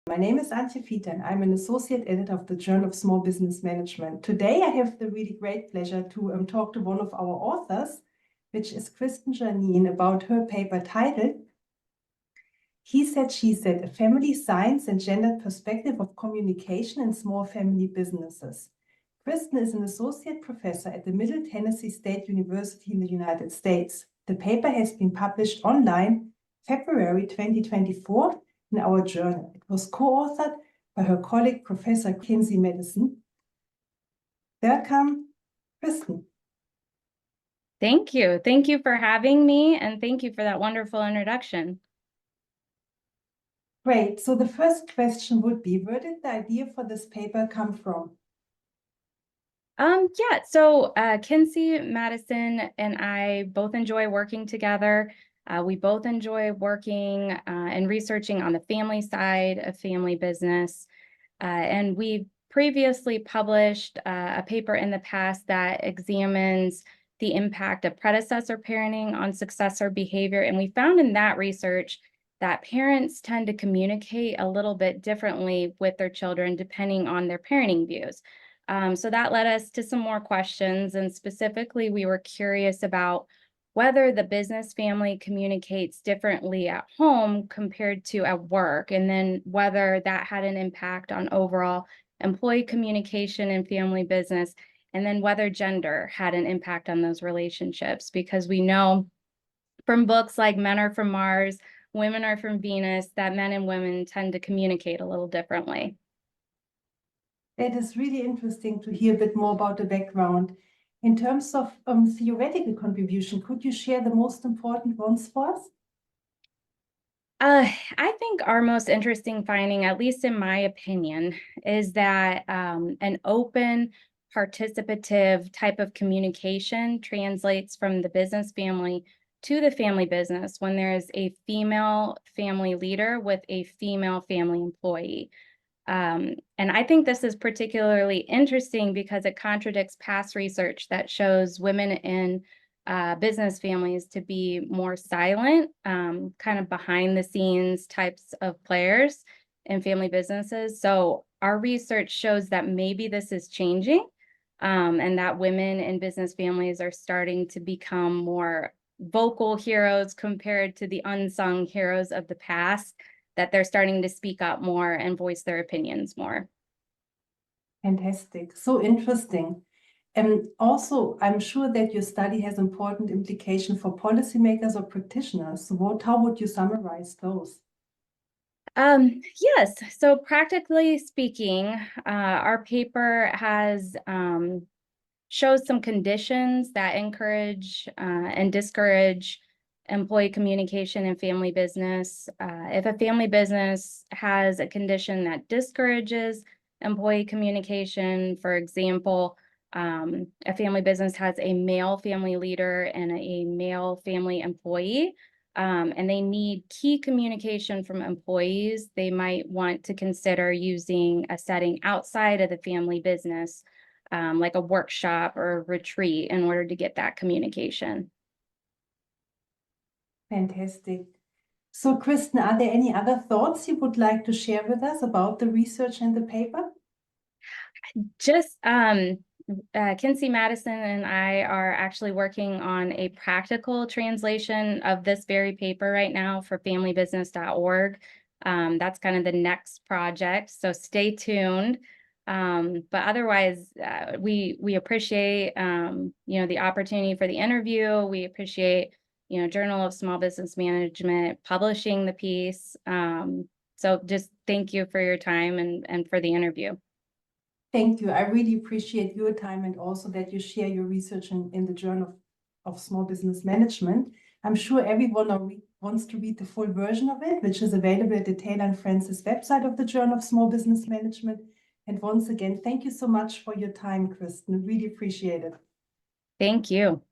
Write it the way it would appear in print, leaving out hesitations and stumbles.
My name is Antje and I'm an associate editor of the Journal of Small Business Management. Today, I have the really great pleasure to talk to one of our authors, which is Kristen Shanine, about her paper titled He Said, She Said, A Family Science and Gendered Perspective of Communication in Small Family Businesses. Kristen is an associate professor at the Middle Tennessee State University in the United States. The paper has been published online February 2024 in our journal. It was co-authored by her colleague, Professor Madison. Welcome, Kristen. Thank you. Thank you for having me, and thank you for that wonderful introduction. Great. So the first question would be, where did the idea for this paper come from? So Kinsey, Madison, and I both enjoy working together. We both enjoy working and researching on the family side of family business. And we previously published a paper in the past that examines the impact of predecessor parenting on successor behavior. And we found in that research that parents tend to communicate a little bit differently with their children depending on their parenting views. So that led us to some more questions, and specifically we were curious about whether the business family communicates differently at home compared to at work, and then whether that had an impact on overall employee communication in family business, and then whether gender had an impact on those relationships, because we know from books like Men Are From Mars, Women Are From Venus, that men and women tend to communicate a little differently. It is really interesting to hear a bit more about the background. In terms of theoretical contribution, could you share the most important ones for us? I think our most interesting finding, at least in my opinion, is that an open, participative type of communication translates from the business family to the family business when there is a female family leader with a female family employee. And I think this is particularly interesting because it contradicts past research that shows women in business families to be more silent, kind of behind the scenes types of players in family businesses. So our research shows that maybe this is changing, and that women in business families are starting to become more vocal heroes compared to the unsung heroes of the past, that they're starting to speak up more and voice their opinions more. Fantastic. So interesting. And also, I'm sure that your study has important implications for policymakers or practitioners. So how would you summarize those? Yes. So practically speaking, our paper has shows some conditions that encourage and discourage employee communication in family business. If a family business has a condition that discourages employee communication, for example, a family business has a male family leader and a male family employee, and they need key communication from employees, they might want to consider using a setting outside of the family business, like a workshop or a retreat, in order to get that communication. Fantastic. So, Kristen, are there any other thoughts you would like to share with us about the research and the paper? Just Kinsey, Madison, and I are actually working on a practical translation of this very paper right now for familybusiness.org. That's kind of the next project, so stay tuned. But otherwise, we appreciate the opportunity for the interview. We appreciate Journal of Small Business Management publishing the piece. So just thank you for your time and for the interview. Thank you. I really appreciate your time and also that you share your research in the Journal of Small Business Management. I'm sure everyone wants to read the full version of it, which is available at the Taylor and Francis website of the Journal of Small Business Management. And once again, thank you so much for your time, Kristen. Really appreciate it. Thank you.